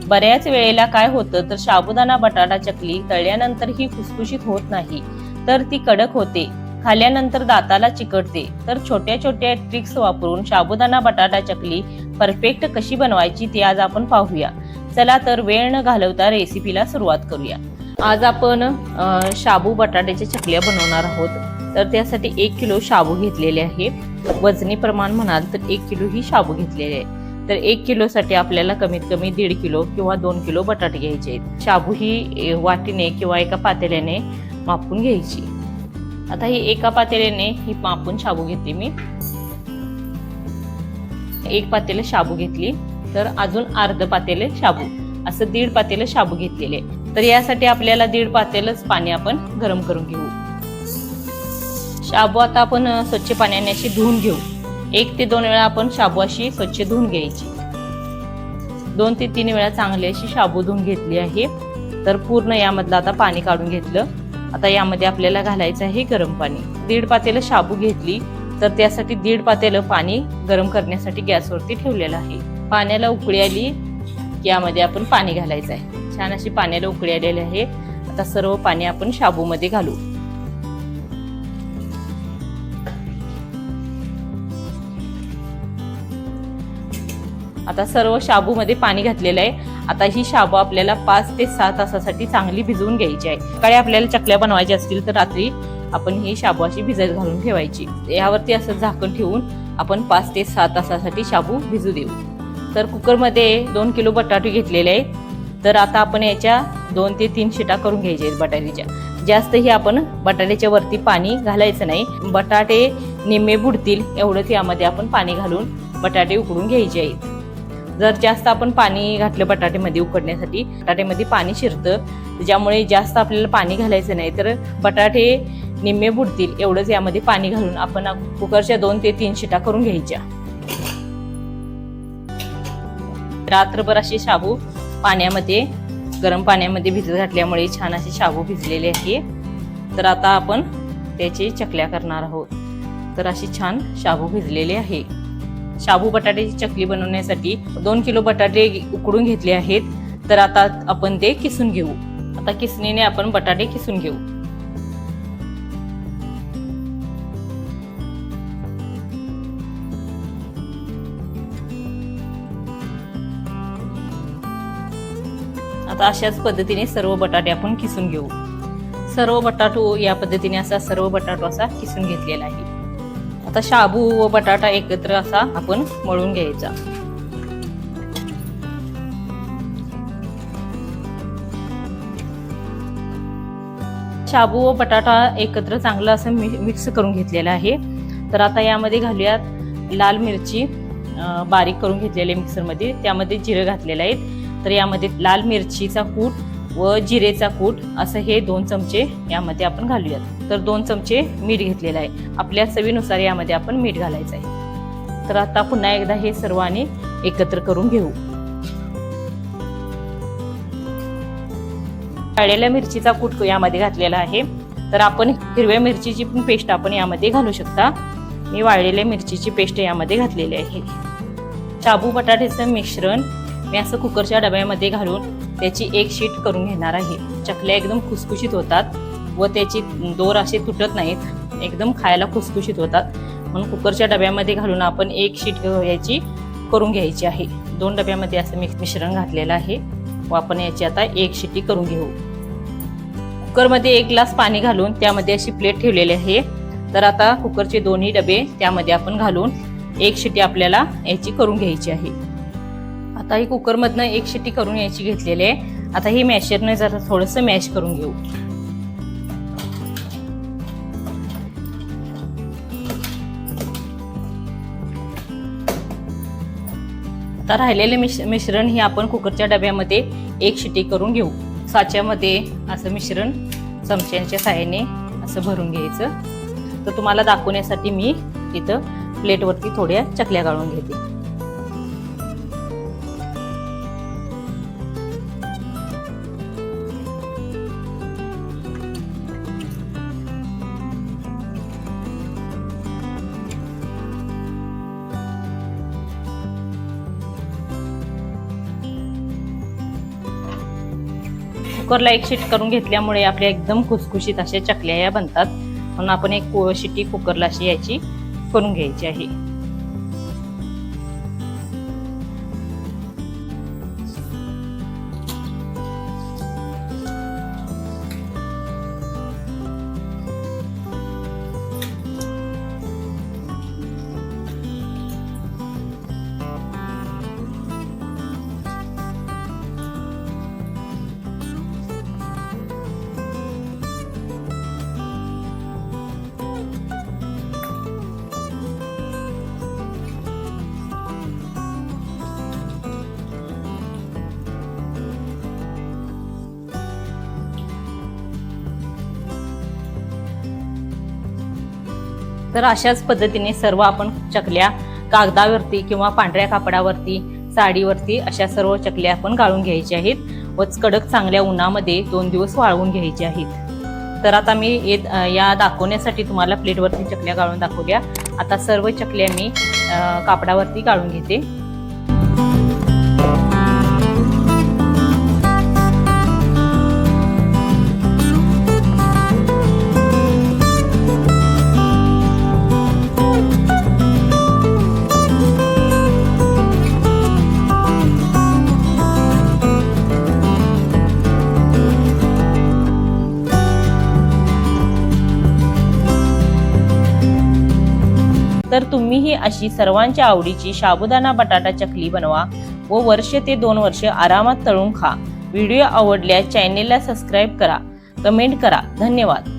बऱ्याच वेळेला काय होतं तर साबुदाणा बटाटा चकली तळल्यानंतर ही खुसखुशीत होत नाही, तर ती कडक होते, खाल्ल्यानंतर दाताला चिकटते. तर छोट्या छोट्या ट्रिक्स वापरून साबुदाणा बटाटा चकली परफेक्ट कशी बनवायची ते आज आपण पाहूया. चला तर वेळ न घालवता रेसिपीला सुरुवात करूया. आज आपण शाबू बटाट्याच्या चकल्या बनवणार आहोत. तर त्यासाठी 1 किलो शाबू घेतलेले आहे. वजनी प्रमाण म्हणाल तर 1 किलो ही शाबू घेतलेले आहे. तर 1 किलोसाठी आपल्याला कमीत कमी 1.5 किलो किंवा 2 किलो बटाटे घ्यायचे आहेत. शाबू ही वाटीने किंवा एका पातेल्याने मापून घ्यायची. आता ही एका पातेल्याने ही मापून शाबू घेतली मी. 1 पातेलं शाबू घेतली, तर अजून अर्ध पातेले शाबू, असं 1.5 पातेलं शाबू घेतलेले. तर यासाठी आपल्याला 1.5 पातेलच पाणी आपण गरम करून घेऊ. शाबू आता आपण स्वच्छ पाण्याने अशी धुवून घेऊ. 1 ते 2 वेळा आपण शाबू अशी स्वच्छ धुवून घ्यायची. 2 ते 3 वेळा चांगली अशी शाबू धुवून घेतली आहे. तर पूर्ण यामधलं आता पाणी काढून घेतलं. आता यामध्ये आपल्याला घालायचं आहे गरम पाणी. 1.5 पातेलं शाबू घेतली, तर त्यासाठी 1.5 पातेलं पाणी गरम करण्यासाठी गॅसवरती ठेवलेलं आहे. पाण्याला उकळी आली की यामध्ये आपण पाणी घालायचं आहे. छान अशी पाण्याला उकळी आलेली आहे. आता सर्व पाणी आपण शाबूमध्ये घालू. आता सर्व शाबूमध्ये पाणी घातलेलं आहे. आता ही शाबू आपल्याला 5 ते 6 तासासाठी चांगली भिजवून घ्यायची आहे. सकाळी आपल्याला चकल्या बनवायच्या असतील तर रात्री आपण ही शाबू अशी भिजत घालून ठेवायची. यावरती असं झाकण ठेवून आपण 5 ते 6 तासासाठी शाबू भिजू देऊ. तर कुकरमध्ये 2 किलो बटाटे घेतलेले आहेत. तर आता आपण याच्या 2 ते 3 शिटा करून घ्यायच्या आहेत बटाट्याच्या. जास्तही आपण बटाट्याच्या वरती पाणी घालायचं नाही. बटाटे निम्मे बुडतील एवढंच यामध्ये आपण पाणी घालून बटाटे उकडून घ्यायचे आहेत. जर जास्त आपण पाणी घातलं बटाट्यामध्ये उकडण्यासाठी, बटाट्यामध्ये पाणी शिरतं, त्याच्यामुळे जास्त आपल्याला पाणी घालायचं नाही. तर बटाटे निम्मे बुडतील एवढंच यामध्ये पाणी घालून आपण कुकरच्या 2 ते 3 शिटा करून घ्यायच्या. रात्रभर असे शाबू पाण्यामध्ये, गरम पाण्यामध्ये भिजत घातल्यामुळे छान असे शाबू भिजलेले आहे. तर आता आपण त्याची चकल्या करणार आहोत. तर अशी छान शाबू भिजलेले आहे. शाबू बटाट्याची चकली बनवण्यासाठी 2 किलो बटाटे उकडून घेतले आहेत. तर आता आपण ते किसून घेऊ. आता किसणीने आपण बटाटे किसून घेऊ. आता अशाच पद्धतीने सर्व बटाटे आपण किसून घेऊ. सर्व बटाटो या पद्धतीने सर्व बटाटो असा किसून घेतलेला आहे. आता शाबू व बटाटा एकत्र असा आपण मळून घ्यायचा. शाबू व बटाटा एकत्र चांगलं असं मिक्स करून घेतलेलं आहे. तर आता यामध्ये घालूयात लाल मिरची बारीक करून घेतलेले मिक्सरमध्ये. त्यामध्ये जिरं घातलेलं आहे. तर यामध्ये लाल मिरचीचा कूट व जिरेचा कूट असं हे 2 चमचे यामध्ये आपण घालूयात. तर 2 चमचे मीठ घेतलेलं आहे. आपल्या चवीनुसार यामध्ये आपण मीठ घालायचं आहे. तर आता पुन्हा एकदा हे सर्व आणि एकत्र करून घेऊ. वाळलेल्या मिरचीचा कूट यामध्ये घातलेला आहे. तर आपण हिरव्या मिरचीची पण पेस्ट आपण यामध्ये घालू शकता. मी वाळलेल्या मिरचीची पेस्ट यामध्ये घातलेली आहे. शाबू बटाट्याचं मिश्रण मी असं कुकरच्या डब्यामध्ये घालून त्याची 1 शीट करून घेणार आहे. चकल्या एकदम खुसखुशीत होतात व त्याची दोर असे तुटत नाहीत, एकदम खायला खुसखुशीत होतात. म्हणून कुकरच्या डब्यामध्ये घालून आपण 1 शीट याची करून घ्यायची आहे. 2 डब्यामध्ये असं मिश्रण घातलेलं आहे व आपण याची आता 1 शिटी करून घेऊ. कुकरमध्ये 1 ग्लास पाणी घालून त्यामध्ये अशी प्लेट ठेवलेली आहे. तर आता कुकरचे दोन्ही डबे त्यामध्ये आपण घालून 1 शिटी आपल्याला याची करून घ्यायची आहे. आता ही कुकरमधनं 1 शिटी करून याची घेतलेली आहे. आता ही मॅशरने जरा थोडंसं मॅश करून घेऊ. आता राहिलेले मिश्रण हे आपण कुकरच्या डब्यामध्ये 1 शिटी करून घेऊ. साच्यामध्ये असं मिश्रण चमच्यांच्या साहाय्याने असं भरून घ्यायचं. तर तुम्हाला दाखवण्यासाठी मी इथं प्लेटवरती थोड्या चकल्या गाळून घेते. कुकरला एक शिट्टी करून घेतल्यामुळे आपल्या एकदम खुसखुशीत अशा चकल्या या बनतात. म्हणून आपण एक शिट्टी कुकरला अशी याची करून घ्यायची आहे. तर अशाच पद्धतीने सर्व आपण चकल्या कागदावरती किंवा पांढऱ्या कापडावरती, साडीवरती अशा सर्व चकल्या आपण गाळून घ्यायच्या आहेत व कडक चांगल्या उन्हामध्ये 2 दिवस वाळवून घ्यायच्या आहेत. तर आता मी या दाखवण्यासाठी तुम्हाला प्लेटवरती चकल्या गाळून दाखवल्या. आता सर्व चकल्या मी कापडावरती गाळून घेते. तर तुम्हीही अशी सर्वांच्या आवडीची साबुदाणा बटाटा चकली बनवा व वर्ष ते 2 वर्ष आरामात तळून खा. व्हिडिओ आवडल्यास चॅनेलला सबस्क्राईब करा, कमेंट करा. धन्यवाद.